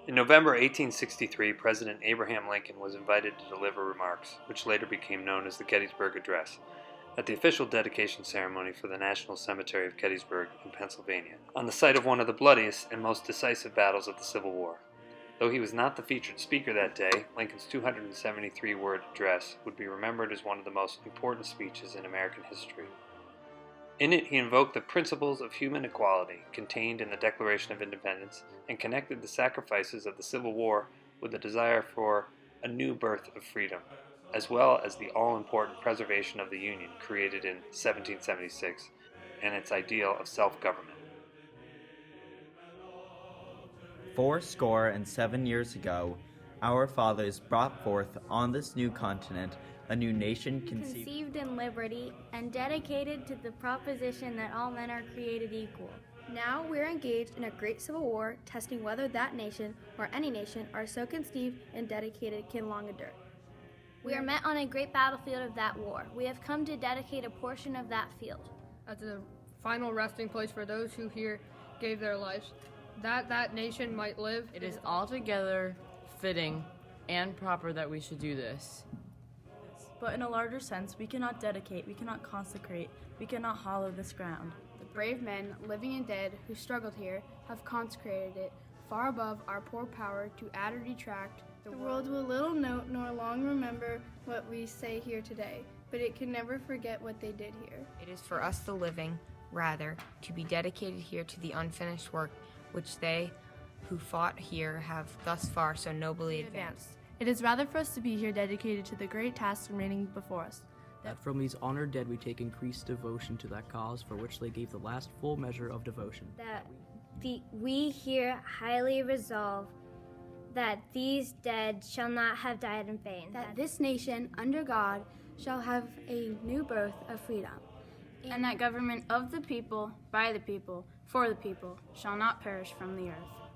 In November 1863, President Abraham Lincoln was invited to deliver remarks, which later became known as the Gettysburg Address, at the official dedication ceremony for the National Cemetery of Gettysburg in Pennsylvania, on the site of one of the bloodiest and most decisive battles of the Civil War. Though he was not the featured speaker that day, Lincoln's 273-word address would be remembered as one of the most important speeches in American history. In it, he invoked the principles of human equality contained in the Declaration of Independence and connected the sacrifices of the Civil War with the desire for a new birth of freedom, as well as the all-important preservation of the Union created in 1776 and its ideal of self-government. 70 years ago, our fathers brought forth on this new continent a new nation conceived in liberty and dedicated to the proposition that all men are created equal. Now we are engaged in a great civil war, testing whether that nation or any nation are so conceived and dedicated can long endure. We are met on a great battlefield of that war. We have come to dedicate a portion of that field as a final resting place for those who here gave their lives, that nation might live. It is altogether fitting and proper that we should do this. But in a larger sense, we cannot dedicate, we cannot consecrate, we cannot hallow this ground. The brave men, living and dead, who struggled here, have consecrated it far above our poor power to add or detract. The world will little note nor long remember what we say here today, but it can never forget what they did here. It is for us the living, rather, to be dedicated here to the unfinished work which they who fought here have thus far so nobly advanced. It is rather for us to be here dedicated to the great task remaining before us. That from these honored dead we take increased devotion to that cause for which they gave the last full measure of devotion. That we here highly resolve that these dead shall not have died in vain. That this nation, under God, shall have a new birth of freedom. And that government of the people, by the people, for the people, shall not perish from the earth.